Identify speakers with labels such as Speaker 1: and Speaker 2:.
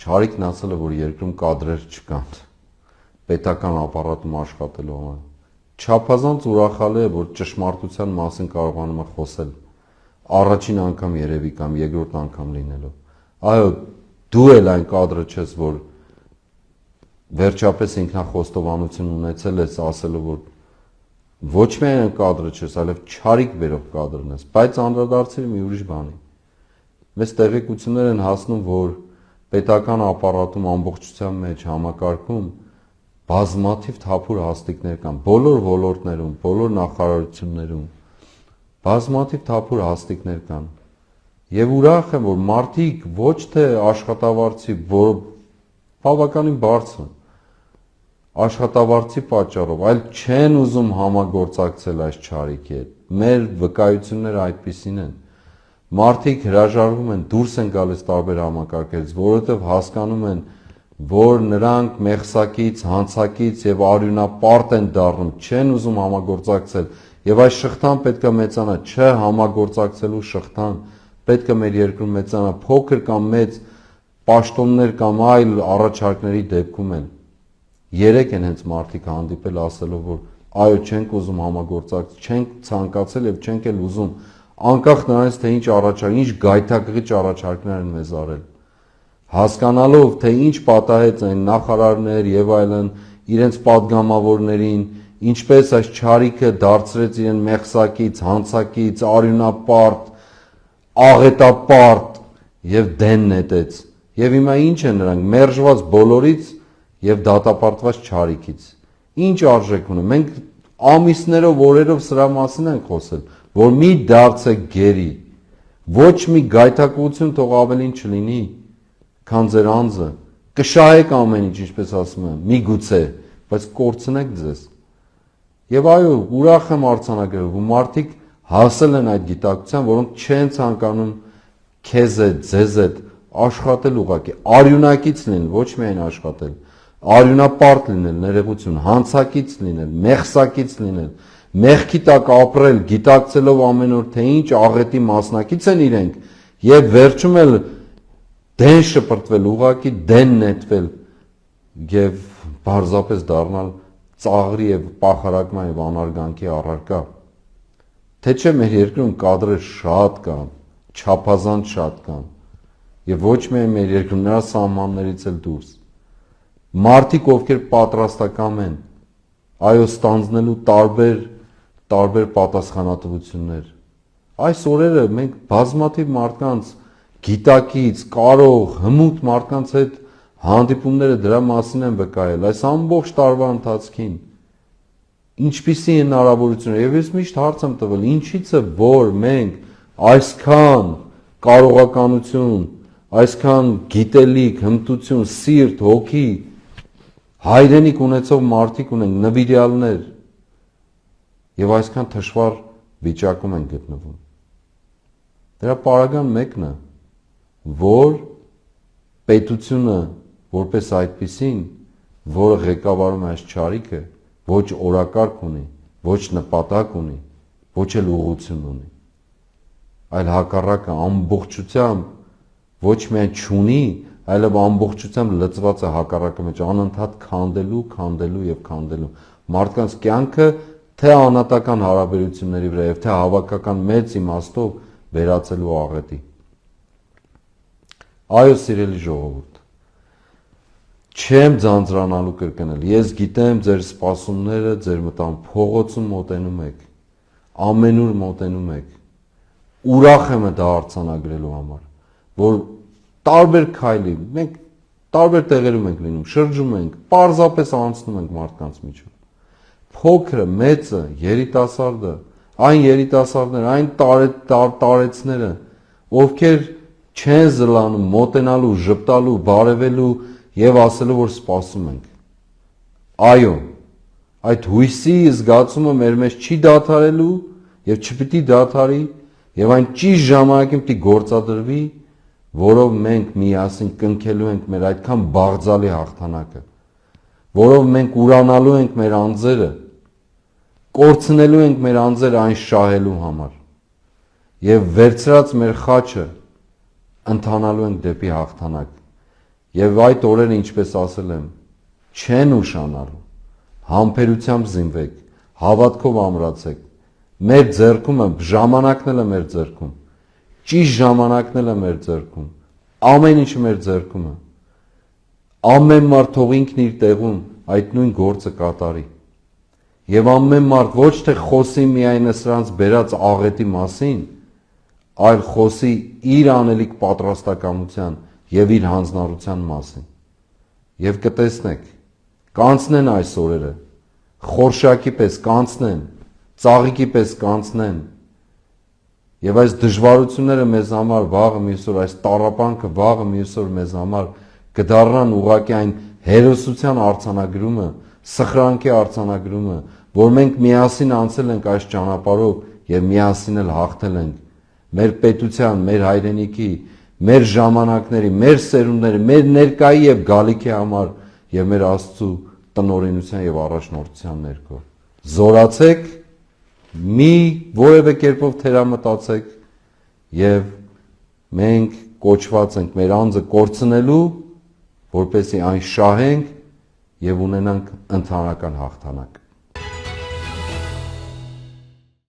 Speaker 1: Չարիկն ասել է, որ երկրում կադրեր չկան պետական ապարատում աշխատելու համար։ Չափազանց ուրախալի է, որ ճշմարտության մասին կարողանում է խոսել առաջին անգամ երևի կամ երկրորդ անգամ լինելով։ Այո, դու էլ այն կադրը չես, որ վերջապես ինքնախոստովանություն ունեցել ես ասելով, որ ոչ միայն այն կադրը չես, այլև չարիք բերող կադրն ես, բայց անդրադարձել մի ուրիշ բանի։ Մեզ տեղեկություններ են հասնում, որ պետական ապարատում ամբողջության մեջ համակարգում բազմաթիվ թափուր հաստիկներ կան, բոլոր ոլորտներում, բոլոր նախարարություններում, բազմաթիվ թափուր հաստիկներ կան։ Եվ ուրախ եմ, որ մարդիկ ոչ թե աշխատավարձի, որ բավականին բարձր աշխատավարձի պատճառով, այլ չեն ուզում համագործակցել այս չարիքի հետ։ Մեր վկայությունները այդպիսին են։ Մարդիկ հրաժարվում են, դուրս են գալիս տարբեր համակարգերից, որովհետև հասկանում են, որ նրանք մեղսակից, հանցակից եւ արյունապարտ են դառնում, չեն ուզում համագործակցել, եւ այս շղթան պետք է մեծանա, չէ համագործակցելու շղթան պետք է մեր երկրում մեծանա, փոքր կամ մեծ պաշտոններ կամ այլ առաջարկների դեպքում են։ Երեք են հենց մարդիկ հանդիպել ասելով, որ այո, չենք ուզում համագործակցել, չենք ցանկացել եւ չենք էլ ուզում, անկախ նրանից թե ինչ առաջարկ, ինչ գայթակղիչ առաջարկներ են մեզ արել, հասկանալով թե ինչ պատահեց այն նախարարներ եւ այլն իրենց падգամավորներին, ինչպես այս չարիքը դարձրեց իրեն մեղսակից, հանցակից, արյունապարտ, աղետապարտ եւ դեն նետեց։ Եվ հիմա ինչ են նրանք մերժված բոլորից եւ դատապարտված չարիքից։ Ինչ արժեք ունի։ Մենք ամիսներով, օրերով սրա մասին ենք խոսել, որ մի դարձեք գերի, ոչ մի գայթակղություն թող ավելին չլինի, քան ձեր անձը, կշահեք ամեն ինչ, ինչպես ասում եմ, միգուցե, բայց կորցնեք ձեզ։ Եվ այո, ուրախ եմ արձանագրել, որ մարդիկ հասել են այդ գիտակցության, որոնք չեն ցանկանում քեզ հետ, ձեզ հետ աշխատել ուղղակի, արյունակից լինել, ոչ միայն աշխատել, արյունապարտ լինել, ներողություն, հանցակից լինել, մեղսակից լինել, մեղքի տակ ապրել, գիտակցելով ամեն օր թե ինչ աղետի մասնակից են իրենք, եւ վերջում էլ դեն շպրտվել, ուղղակի դեն նետվել եւ բարձրապես դառնալ ծաղրի եւ պախարակման եւ անարգանքի առարկա։ Թե չէ մեր երկրում կադրեր շատ կան, չափազանց շատ կան, եւ ոչ միայն մեր երկրում, նրա սահմաններից էլ դուրս։ Մարդիկ, ովքեր պատրաստական են, այո, ստանձնելու տարբեր պատասխանատվություններ։ Այս օրերը մենք բազմաթիվ մարդկանց գիտակից, կարող, հմուտ մարդկանց հետ հանդիպումները դրա մասին են վկայել, այս ամբողջ տարվա ընթացքին։ Ինչպիսի հնարավորություն է, եւ ես միշտ հարց եմ տվել, ինչից է, որ մենք այսքան կարողականություն, այսքան գիտելիք, հմտություն, սիրտ, հոգի, հայրենիք ունեցող մարդիկ ունենք, նվիրյալներ, եւ այսքան թշվառ վիճակում են գտնվում։ Դրա պարագան մեկն է, որ պետությունը որպես այդպիսին, որը ղեկավարում է այս չարիքը, ոչ օրակարգ ունի, ոչ նպատակ ունի, ոչ էլ ուղղություն ունի, այլ հակառակը ամբողջությամբ ոչ միայն չունի, այլև ամբողջությամբ լծված է հակառակը մեջ, անընդհատ քանդելու եւ քանդելու մարդկանց կյանքը թե անհատական հարաբերությունների վրա եւ թե հավաքական մեծ իմաստով վերածելու աղետի։ Այո, սիրելի ժողովուրդ, չեմ ձանձրանալու կրկնել, ես գիտեմ ձեր սպասումները, ձեր մտան փողոցում մոտենում եք, ամենուր մոտենում եք, ուրախ եմ դա արձանագրելու համար, որ տարբեր քայլի, մենք տարբեր տեղերում ենք լինում, շրջում ենք, պարզապես անցնում ենք մարդկանց միջով, փոքրը, մեծը, երիտասարդը, այն երիտասարդները, այն տարեցները, ովքեր չեն զլանում, մոտենալու, ժպտալու, բարևելու եւ ասելու, որ սպասում ենք։ Այո, այդ հույսի զգացումը մեր մեջ չի դադարելու եւ չպիտի դադարի եւ այն ճիշտ ժամանակին պիտի գործադրվի, որով մենք միասին կնքելու ենք մեր այդքան բաղձալի հաղթանակը, որով մենք ուրանալու ենք մեր անձերը, կորցնելու ենք մեր անձերը այն շահելու համար եւ վերցրած մեր խաչը ընթանալու ենք դեպի հաղթանակ։ Եվ այդ օրերը, ինչպես ասել եմ, չեն ուշանալու։ Համբերությամբ զինվեք, հավատքով ամրացեք։ Մեր ձեռքում է, ժամանակն էլ է մեր ձեռքում։ Ճիշտ ժամանակն էլ է մեր ձեռքում։ Ամեն ինչը մեր ձեռքում է։ Ամեն մարդ թող ինքն իր տեղում այդ նույն գործը կատարի։ Եվ ամեն մարդ ոչ թե խոսի միայն սրանց բերած աղետի մասին, այլ խոսի իր անելիք պատրաստակամության եւ իր հանձնառության մասին։ Եվ կտեսնեք, կանցնեն այս օրերը, խորշակի պես կանցնեն, ծաղիկի պես կանցնեն։ Եվ այս դժվարությունները մեզ համար վաղը մյուսօր, այս տառապանքը վաղը մյուսօր մեզ համար կդառնան ուղղակի այն հերոսության արձանագրումը, սխրանքի արձանագրումը, որ մենք միասին անցել ենք այս ճանապարհով եւ միասին էլ հաղթել ենք մեր պետության, մեր հայրենիքի, մեր ժամանակների, մեր սերունդների, մեր ներկայի եւ գալիքի համար եւ մեր Աստծո տնօրինության եւ առաջնորդության ներքո։ Զորացեք, մի որևէ կերպով թերամտացեք եւ մենք կոչված ենք մեր անձը կորցնելու, որպեսզի այն շահենք եւ ունենանք ընդհանրական հաղթանակ։